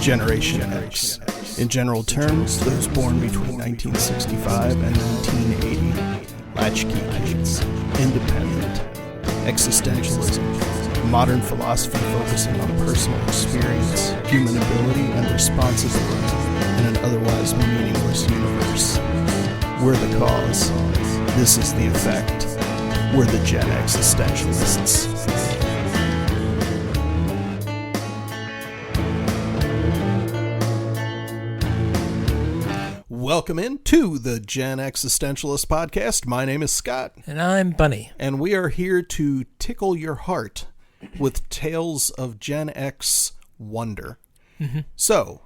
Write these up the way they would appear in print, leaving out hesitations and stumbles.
Generation X. In general terms, those born between 1965 and 1980. Latchkey kids. Independent. Existentialism. Modern philosophy focusing on personal experience, human ability, and responsibility in an otherwise meaningless universe. We're the cause. This is the effect. We're the Gen Existentialists. Welcome in to the Gen Existentialist podcast. My name is Scott. And I'm Bunny. And we are here to tickle your heart with tales of Gen X wonder. Mm-hmm. So,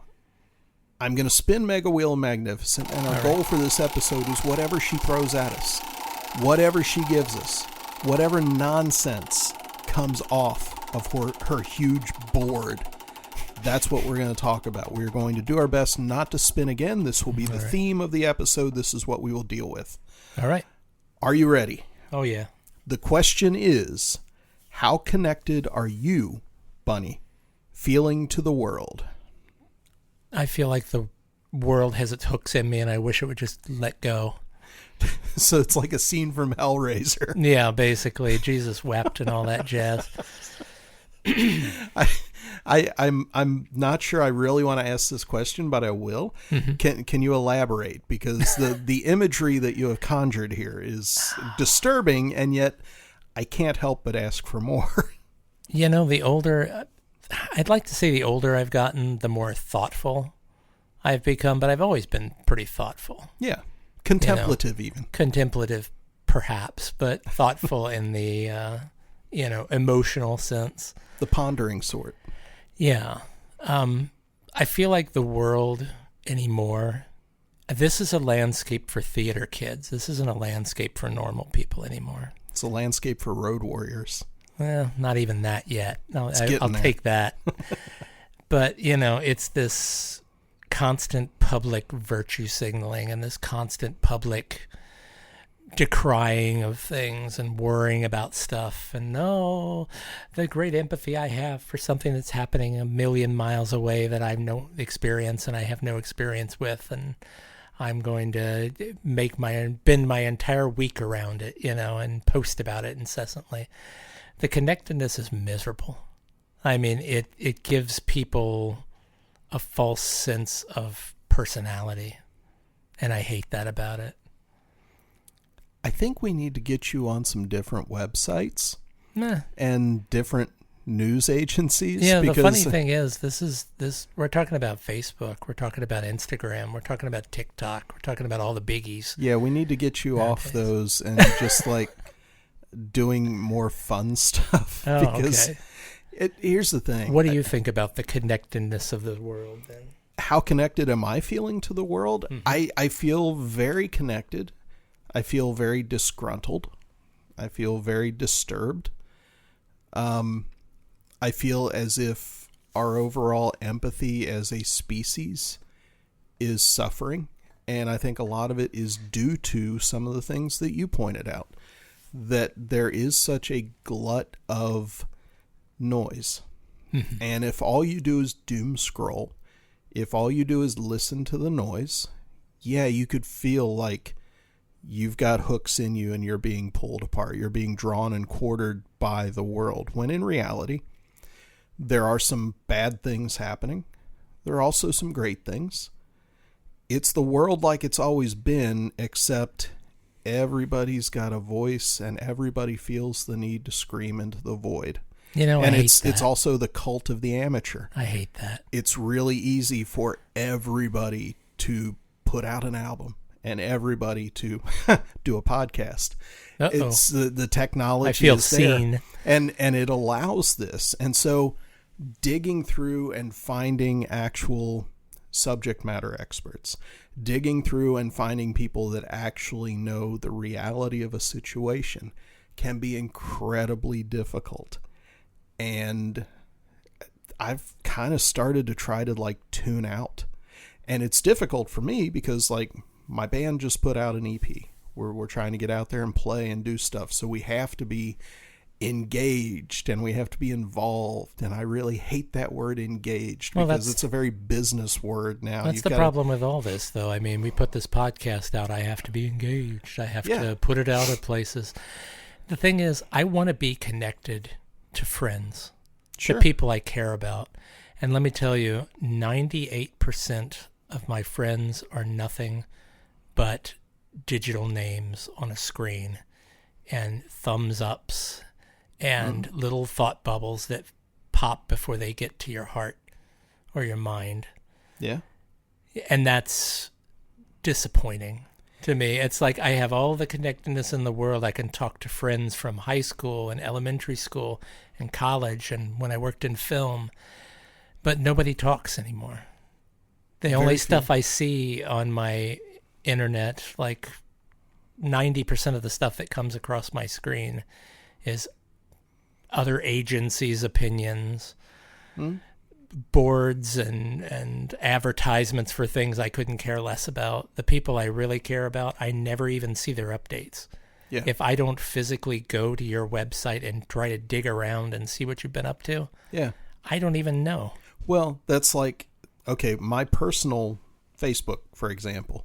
I'm going to spin Mega Wheel of Magnificent, and our goal for this episode is whatever she throws at us, whatever she gives us, whatever nonsense comes off of her huge board. That's what we're going to talk about. We're going to do our best not to spin again. This will be the theme of the episode. This is what we will deal with. All right. Are you ready? Oh, yeah. The question is, how connected are you, Bunny, feeling to the world? I feel like the world has its hooks in me, and I wish it would just let go. So it's like a scene from Hellraiser. Yeah, basically. Jesus wept and all that jazz. I'm not sure I really want to ask this question, but I will. Mm-hmm. Can you elaborate? Because the imagery that you have conjured here is disturbing, and yet I can't help but ask for more. You know, I'd like to say the older I've gotten, the more thoughtful I've become, but I've always been pretty thoughtful. Yeah. Contemplative, even. Contemplative, perhaps, but thoughtful in the, emotional sense. The pondering sort. Yeah. I feel like the world anymore, this is a landscape for theater kids. This isn't a landscape for normal people anymore. It's a landscape for road warriors. Well, not even that yet. I'll take that. But, it's this constant public virtue signaling and this constant public decrying of things and worrying about stuff, and the great empathy I have for something that's happening a million miles away that I have no experience with, and I'm going to bend my entire week around it, and post about it incessantly. The connectedness is miserable. I mean, it gives people a false sense of personality, and I hate that about it. I think we need to get you on some different websites and different news agencies. Yeah, the funny thing is, we're talking about Facebook, we're talking about Instagram, we're talking about TikTok, we're talking about all the biggies. Yeah, we need to get you off those and just like doing more fun stuff. Oh, because okay. Here's the thing. What do you think about the connectedness of the world then? How connected am I feeling to the world? Mm-hmm. I feel very connected. I feel very disgruntled. I feel very disturbed. I feel as if our overall empathy as a species is suffering. And I think a lot of it is due to some of the things that you pointed out. That there is such a glut of noise. Mm-hmm. And if all you do is doom scroll, if all you do is listen to the noise, yeah, you could feel like you've got hooks in you and you're being pulled apart. You're being drawn and quartered by the world. When in reality, there are some bad things happening. There are also some great things. It's the world like it's always been, except everybody's got a voice and everybody feels the need to scream into the void. And I hate that. It's also the cult of the amateur. I hate that. It's really easy for everybody to put out an album and everybody to do a podcast. Uh-oh. It's the technology. I feel is there, seen. and it allows this. And so digging through and finding actual subject matter experts, digging through and finding people that actually know the reality of a situation can be incredibly difficult. And I've kind of started to try to tune out. And it's difficult for me because my band just put out an EP. We're trying to get out there and play and do stuff. So we have to be engaged and we have to be involved. And I really hate that word engaged because it's a very business word now. That's the problem with all this, though. I mean, we put this podcast out. I have to be engaged. I have to put it out at places. The thing is, I want to be connected to friends, to people I care about. And let me tell you, 98% of my friends are nothing but digital names on a screen and thumbs ups and little thought bubbles that pop before they get to your heart or your mind. Yeah. And that's disappointing to me. It's like I have all the connectedness in the world. I can talk to friends from high school and elementary school and college and when I worked in film, but nobody talks anymore. The only stuff I see on my internet, like 90% of the stuff that comes across my screen is other agencies' opinions, boards and advertisements for things I couldn't care less about. The people I really care about, I never even see their updates. Yeah. If I don't physically go to your website and try to dig around and see what you've been up to, I don't even know. Well, that's like, okay, my personal Facebook, for example,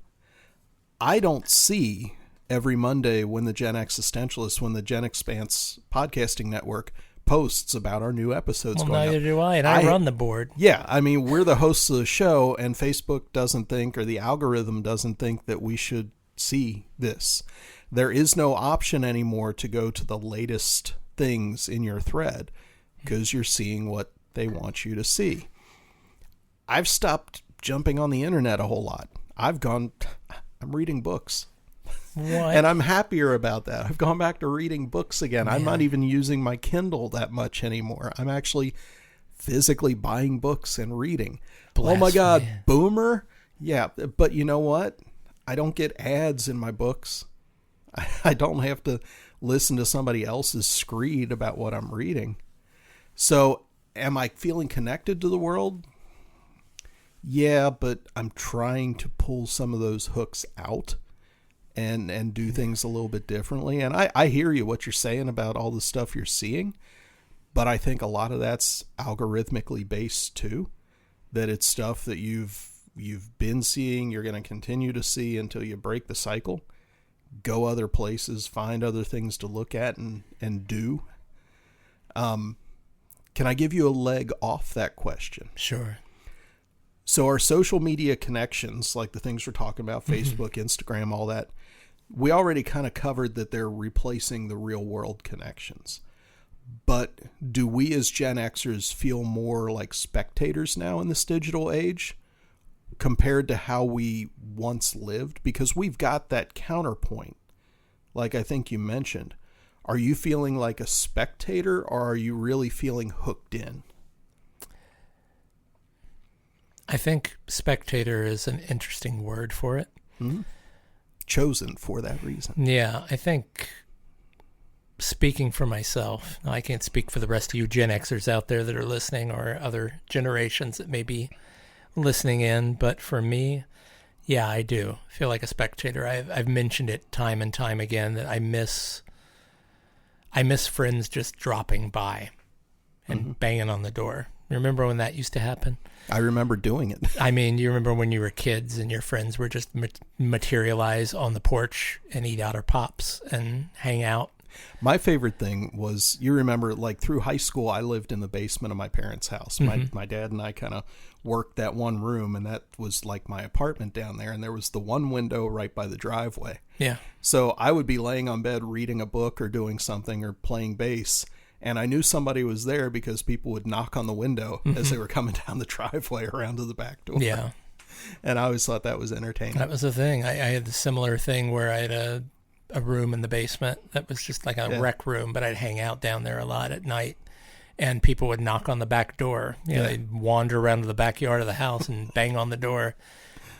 I don't see every Monday when the Gen Existentialist, when the Gen Expanse podcasting network posts about our new episodes going neither up. do I, and I run the board. Yeah, I mean, we're the hosts of the show, and Facebook doesn't think, or the algorithm doesn't think that we should see this. There is no option anymore to go to the latest things in your thread because you're seeing what they want you to see. I've stopped jumping on the internet a whole lot. I'm reading books. What? And I'm happier about that. I've gone back to reading books again. Man. I'm not even using my Kindle that much anymore. I'm actually physically buying books and reading. Blasphemy. Oh my God, boomer? Yeah, but you know what? I don't get ads in my books. I don't have to listen to somebody else's screed about what I'm reading. So am I feeling connected to the world? Yeah, but I'm trying to pull some of those hooks out and do things a little bit differently. And I hear you, what you're saying about all the stuff you're seeing, but I think a lot of that's algorithmically based too, that it's stuff that you've been seeing, you're going to continue to see until you break the cycle, go other places, find other things to look at and do. Can I give you a leg off that question? Sure. So our social media connections, like the things we're talking about, Facebook, Instagram, all that, we already kind of covered that they're replacing the real world connections. But do we as Gen Xers feel more like spectators now in this digital age compared to how we once lived? Because we've got that counterpoint, like I think you mentioned. Are you feeling like a spectator or are you really feeling hooked in? I think spectator is an interesting word for it. Mm-hmm. Chosen for that reason. Yeah, I think speaking for myself, I can't speak for the rest of you Gen Xers out there that are listening or other generations that may be listening in, but for me, yeah, I do feel like a spectator. I've mentioned it time and time again that I miss friends just dropping by and banging on the door. Remember when that used to happen? I remember doing it. I mean, you remember when you were kids and your friends were just materialize on the porch and eat out our pops and hang out. My favorite thing was, you remember, like through high school, I lived in the basement of my parents' house. My dad and I kind of worked that one room, and that was like my apartment down there. And there was the one window right by the driveway. Yeah. So I would be laying on bed reading a book or doing something or playing bass. And I knew somebody was there because people would knock on the window as they were coming down the driveway around to the back door. Yeah. And I always thought that was entertaining. That was the thing. I had the similar thing where I had a room in the basement that was just like a rec room, but I'd hang out down there a lot at night. And people would knock on the back door. You know, they'd wander around to the backyard of the house and bang on the door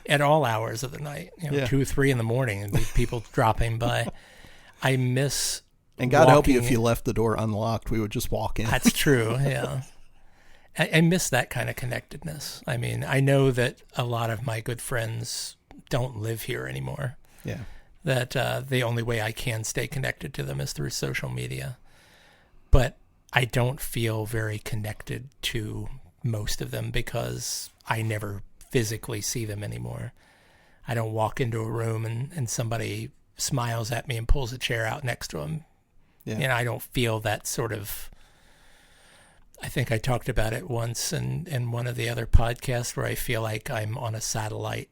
at all hours of the night. 2 or 3 in the morning, and people dropping by. I miss... And God help you if you left the door unlocked, we would just walk in. That's true, yeah. I miss that kind of connectedness. I mean, I know that a lot of my good friends don't live here anymore. Yeah. That the only way I can stay connected to them is through social media. I don't feel very connected to most of them because I never physically see them anymore. I don't walk into a room and somebody smiles at me and pulls a chair out next to them. Yeah. And I don't feel that sort of... I think I talked about it once in one of the other podcasts where I feel like I'm on a satellite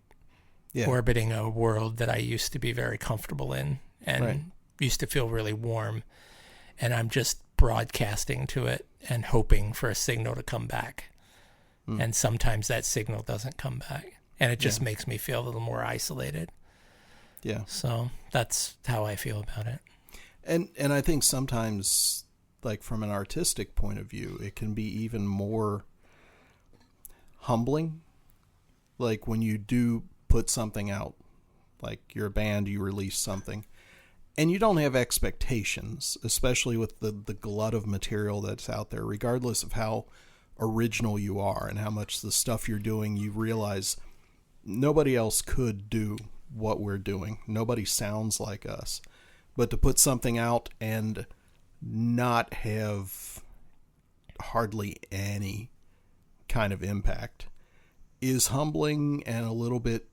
orbiting a world that I used to be very comfortable in and used to feel really warm. And I'm just broadcasting to it and hoping for a signal to come back. And sometimes that signal doesn't come back. And it just makes me feel a little more isolated. Yeah. So that's how I feel about it. And I think sometimes, like from an artistic point of view, it can be even more humbling. Like when you do put something out, like you're a band, you release something, and you don't have expectations, especially with the glut of material that's out there, regardless of how original you are and how much the stuff you're doing, you realize nobody else could do what we're doing. Nobody sounds like us. But to put something out and not have hardly any kind of impact is humbling and a little bit,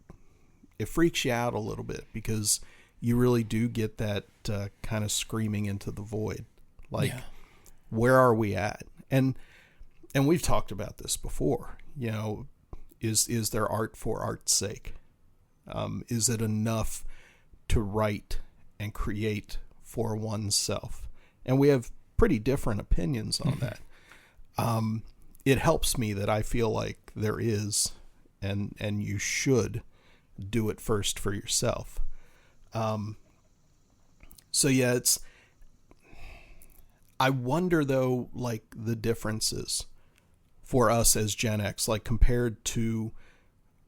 it freaks you out a little bit because you really do get that kind of screaming into the void. Like, where are we at? And we've talked about this before, you know, is there art for art's sake? Is it enough to write and create for oneself? And we have pretty different opinions on that. It helps me that I feel like there is, and you should do it first for yourself. So yeah, I wonder though, like the differences for us as Gen X, like compared to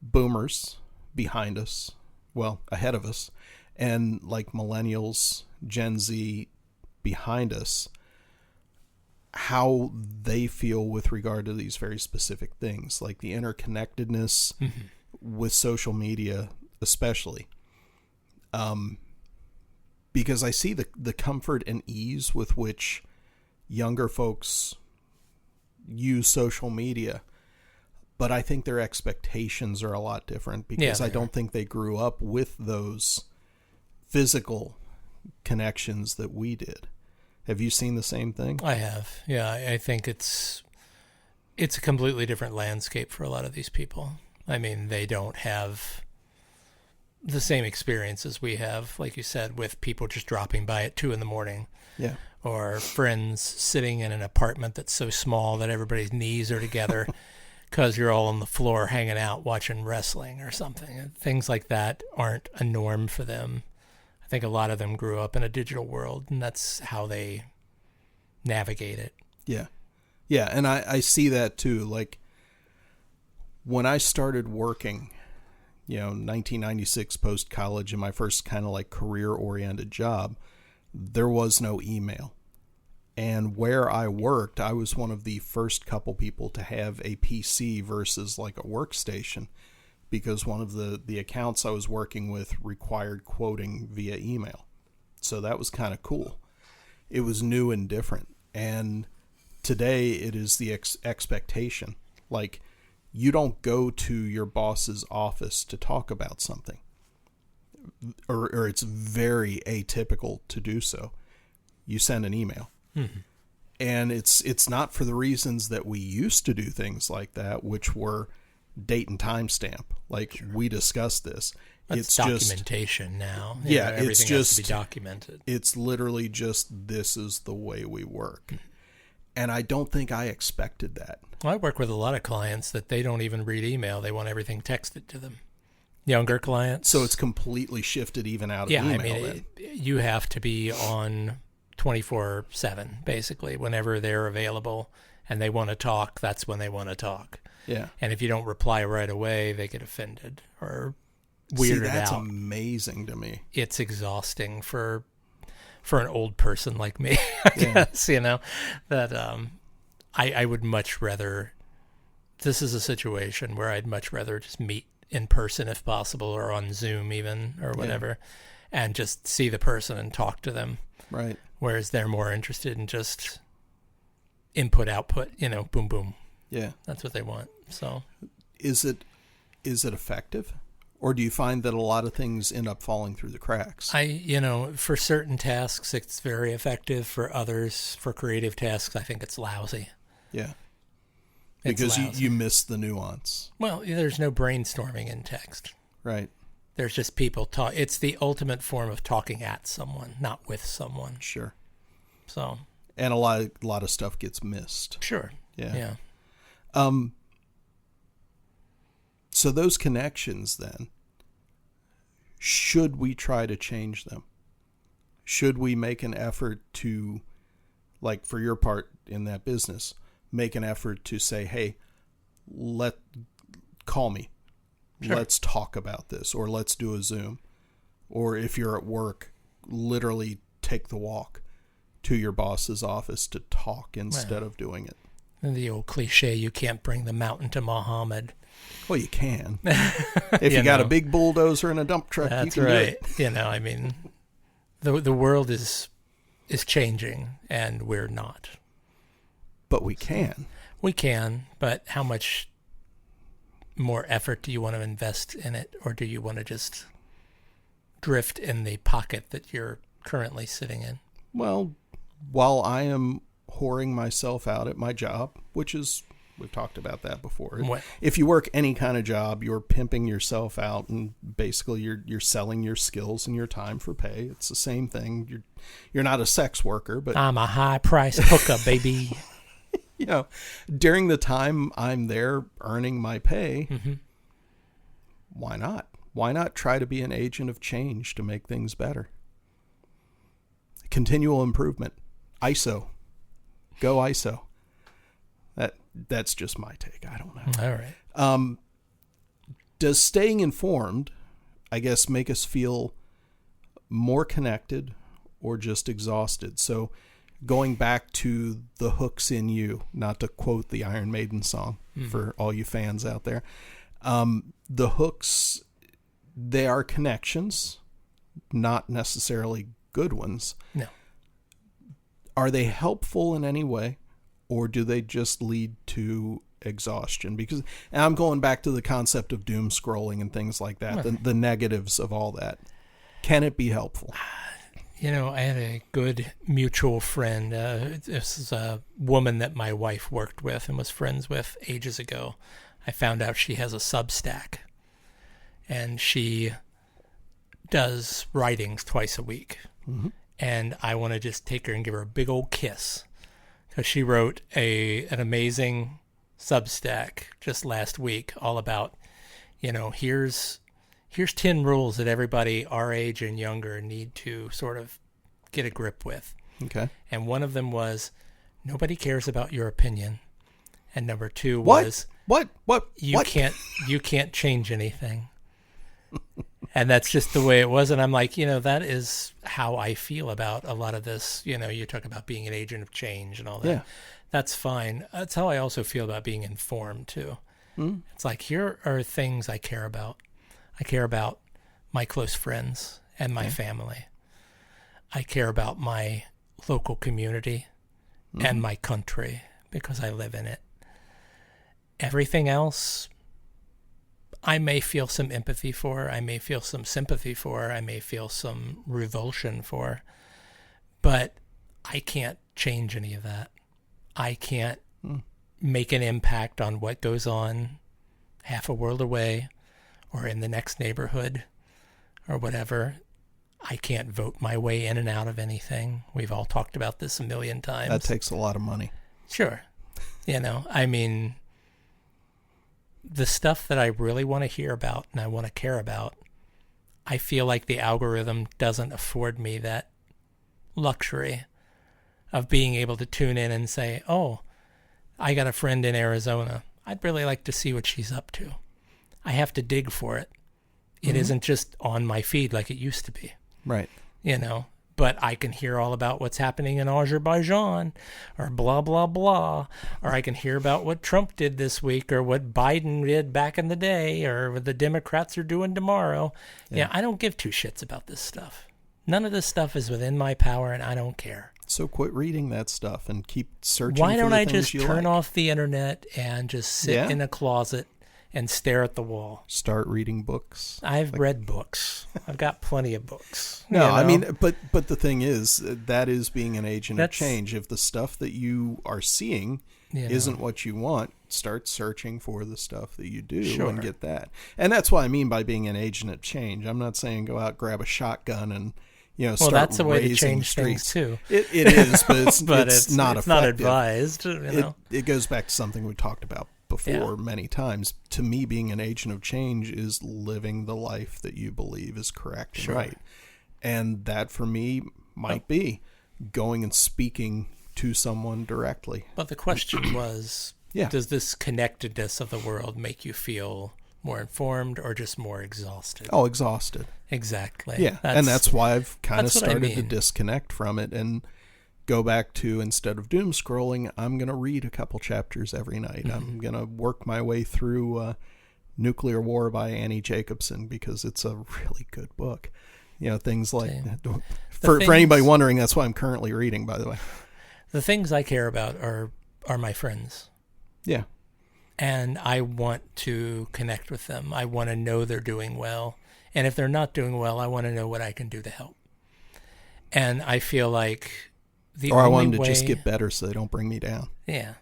boomers behind us, well, ahead of us, and like millennials, Gen Z behind us, how they feel with regard to these very specific things, like the interconnectedness with social media, especially. Because I see the comfort and ease with which younger folks use social media, but I think their expectations are a lot different because I don't think they grew up with those physical connections that we did. Have you seen the same thing? I have. Yeah, I think it's a completely different landscape for a lot of these people. I mean, they don't have the same experiences we have, like you said, with people just dropping by at 2 a.m. Yeah. Or friends sitting in an apartment that's so small that everybody's knees are together because you're all on the floor hanging out watching wrestling or something. And things like that aren't a norm for them. I think a lot of them grew up in a digital world, and that's how they navigate it. Yeah. Yeah, and I see that too. Like, when I started working, 1996 post-college, in my first kind of like career-oriented job, there was no email. And where I worked, I was one of the first couple people to have a PC versus like a workstation, because one of the accounts I was working with required quoting via email. So that was kind of cool. It was new and different. And today it is the expectation. Like, you don't go to your boss's office to talk about something. Or it's very atypical to do so. You send an email. And it's not for the reasons that we used to do things like that, which were date and timestamp. Like, we discussed this. It's documentation now. Yeah, everything it's just has to be documented. It's literally just, this is the way we work. And I don't think I expected that. I work with a lot of clients that they don't even read email. They want everything texted to them. Younger clients. So it's completely shifted even out of email. Yeah, I mean, you have to be on 24/7, basically, whenever they're available and they want to talk, that's when they want to talk. Yeah. And if you don't reply right away, they get offended or weirded out. That's amazing to me. It's exhausting for an old person like me, I guess, that I would much rather, this is a situation where I'd much rather just meet in person if possible, or on Zoom even, or whatever, and just see the person and talk to them. Right. Whereas they're more interested in just input, output, boom, boom. Yeah. That's what they want. So is it effective? Or do you find that a lot of things end up falling through the cracks? For certain tasks, it's very effective. For others, for creative tasks, I think it's lousy. Yeah. Because you miss the nuance. Well, there's no brainstorming in text. Right. There's just people talk. It's the ultimate form of talking at someone, not with someone. Sure. So. And a lot of stuff gets missed. Sure. Yeah. So those connections then, should we try to change them? Should we make an effort to, like for your part in that business, make an effort to say, hey, call me. Sure. Let's talk about this, or let's do a Zoom. Or if you're at work, literally take the walk to your boss's office to talk instead of doing it. And the old cliche, you can't bring the mountain to Muhammad. Well, you can. If you got a big bulldozer and a dump truck, that's you can right. do it. I mean, the world is changing, and we're not. But we can. We can, but how much more effort do you want to invest in it, or do you want to just drift in the pocket that you're currently sitting in? Well, while I am whoring myself out at my job, which is, we've talked about that before. What? If you work any kind of job, you're pimping yourself out, and basically you're selling your skills and your time for pay. It's the same thing. You're not a sex worker, but I'm a high-priced hooker, baby. During the time I'm there earning my pay, why not? Why not try to be an agent of change to make things better? Continual improvement. ISO. Go ISO. That's just my take. I don't know. All right. Does staying informed, I guess, make us feel more connected or just exhausted? So going back to the hooks in you, not to quote the Iron Maiden song for all you fans out there, the hooks, they are connections, not necessarily good ones. No. Are they helpful in any way, or do they just lead to exhaustion? Because, and I'm going back to the concept of doom scrolling and things like that, the negatives of all that. Can it be helpful? I had a good mutual friend. This is a woman that my wife worked with and was friends with ages ago. I found out she has a Substack, and she does writings twice a week. Mm-hmm. And I want to just take her and give her a big old kiss, because she wrote an amazing Substack just last week all about, here's 10 rules that everybody our age and younger need to sort of get a grip with. Okay. And one of them was, nobody cares about your opinion. And number 2 was, What? You can't change anything. And that's just the way it was. And I'm like, that is how I feel about a lot of this. You talk about being an agent of change and all that. Yeah. That's fine. That's how I also feel about being informed too. Mm. It's like, here are things I care about. I care about my close friends and my family. I care about my local community and my country because I live in it. Everything else, I may feel some empathy for, I may feel some sympathy for, I may feel some revulsion for, but I can't change any of that. I can't make an impact on what goes on half a world away or in the next neighborhood or whatever. I can't vote my way in and out of anything. We've all talked about this a million times. That takes a lot of money. Sure. The stuff that I really want to hear about and I want to care about, I feel like the algorithm doesn't afford me that luxury of being able to tune in and say, oh, I got a friend in Arizona. I'd really like to see what she's up to. I have to dig for it. It isn't just on my feed like it used to be. Right. But I can hear all about what's happening in Azerbaijan or blah, blah, blah. Or I can hear about what Trump did this week or what Biden did back in the day or what the Democrats are doing tomorrow. Yeah, I don't give two shits about this stuff. None of this stuff is within my power, and I don't care. So quit reading that stuff and keep searching. Why for don't the I things just you turn like. off the internet and just sit in a closet and stare at the wall? Start reading books. I've read books. I've got plenty of books. No, I mean, but the thing is, that is being an agent of That's- change. If the stuff that you are seeing isn't what you want, start searching for the stuff that you do and get that. And that's what I mean by being an agent of change. I'm not saying go out, grab a shotgun and start that's a way to raising change streets. things too. It is, but it's but it's not effective. Not advised. It goes back to something we talked about before many times. To me, being an agent of change is living the life that you believe is correct and right. And that for me might be going and speaking to someone directly. But the question was, does this connectedness of the world make you feel more informed or just more exhausted? Oh, exhausted. Exactly. Yeah, and that's why I've kind of started to mean. disconnect from it and go back to, instead of doom scrolling, I'm going to read a couple chapters every night. Mm-hmm. I'm going to work my way through Nuclear War by Annie Jacobson because it's a really good book. Things like, for anybody wondering, that's what I'm currently reading, by the way. The things I care about are my friends. Yeah. And I want to connect with them. I want to know they're doing well. And if they're not doing well, I want to know what I can do to help. And I feel like I want them to just get better so they don't bring me down. Yeah.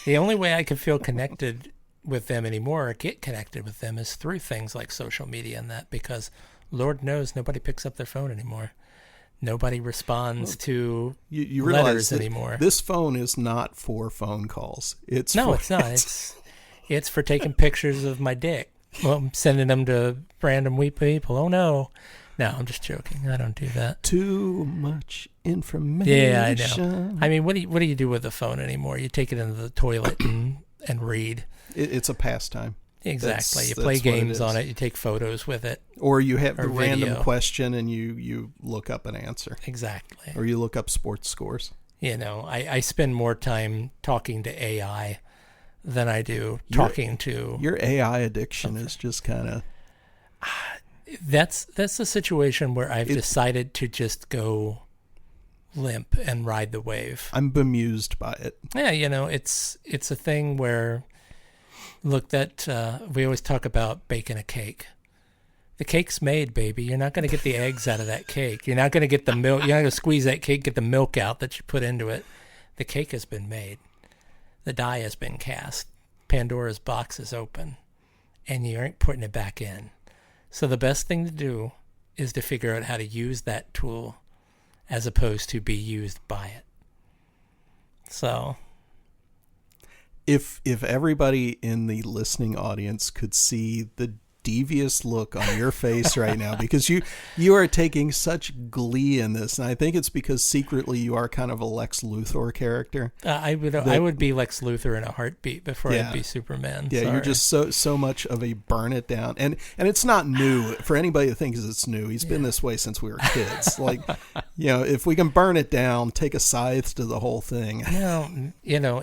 The only way I can feel connected with them anymore or get connected with them is through things like social media and that, because Lord knows nobody picks up their phone anymore. Nobody responds to you letters anymore. This phone is not for phone calls. It's not. It's for taking pictures of my dick. Well, I'm sending them to random people. Oh no. No, I'm just joking. I don't do that. Too much information. Yeah, I know. I mean, what do you do with the phone anymore? You take it into the toilet and read. It's a pastime. Exactly. You play games on it. You take photos with it. Or you have a random question and you look up an answer. Exactly. Or you look up sports scores. I spend more time talking to AI than I do talking to... Your AI addiction is just kind of... That's the situation where I've decided to just go limp and ride the wave. I'm bemused by it. Yeah, it's a thing where... Look, we always talk about baking a cake. The cake's made, baby. You're not going to get the eggs out of that cake. You're not going to get the milk. You're not going to squeeze that cake, get the milk out that you put into it. The cake has been made. The die has been cast. Pandora's box is open. And you aren't putting it back in. So the best thing to do is to figure out how to use that tool as opposed to be used by it. So... If everybody in the listening audience could see the devious look on your face right now, because you are taking such glee in this, and I think it's because secretly you are kind of a Lex Luthor character. I would be Lex Luthor in a heartbeat before I'd be Superman. Yeah, you're just so much of a burn it down, and it's not new for anybody that thinks it's new. He's been this way since we were kids. Like, if we can burn it down, take a scythe to the whole thing. No,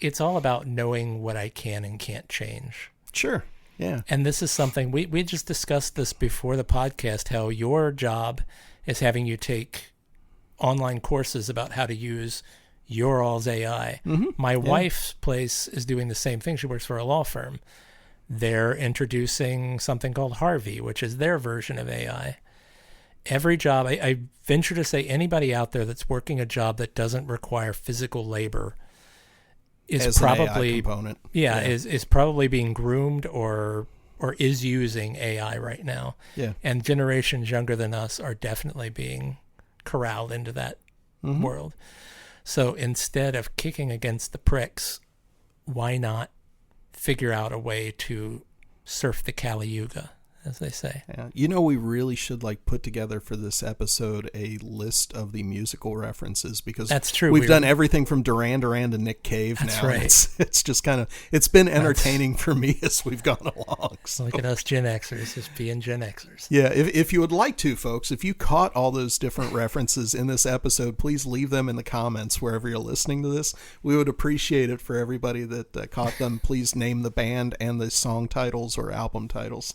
it's all about knowing what I can and can't change. Sure. Yeah. And this is something we just discussed this before the podcast, how your job is having you take online courses about how to use your all's AI. Mm-hmm. My wife's place is doing the same thing. She works for a law firm. They're introducing something called Harvey, which is their version of AI. Every job, I venture to say anybody out there that's working a job that doesn't require physical labor is as probably an AI component. Is probably being groomed or is using AI right now. Yeah. And generations younger than us are definitely being corralled into that world. So instead of kicking against the pricks, why not figure out a way to surf the Kali Yuga, as they say? Yeah. We really should put together for this episode a list of the musical references, because that's true. We've done everything from Duran Duran to Nick Cave. That's now. Right. It's just it's been entertaining for me as we've gone along. So. Look at us Gen Xers, just being Gen Xers. Yeah, if you would like to, folks, if you caught all those different references in this episode, please leave them in the comments wherever you're listening to this. We would appreciate it for everybody that caught them. Please name the band and the song titles or album titles.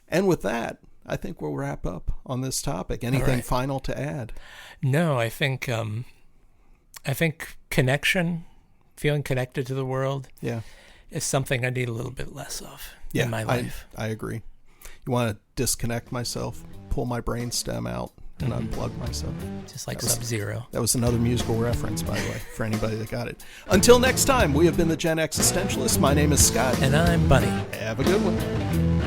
And with that, I think we'll wrap up on this topic. Anything final to add? No, I think connection, feeling connected to the world, is something I need a little bit less of in my life. I agree. You want to disconnect myself, pull my brainstem out, and unplug myself. Just like Sub-Zero. That was another musical reference, by the way, for anybody that got it. Until next time, we have been the Gen Existentialists. My name is Scott. And I'm Bunny. Have a good one.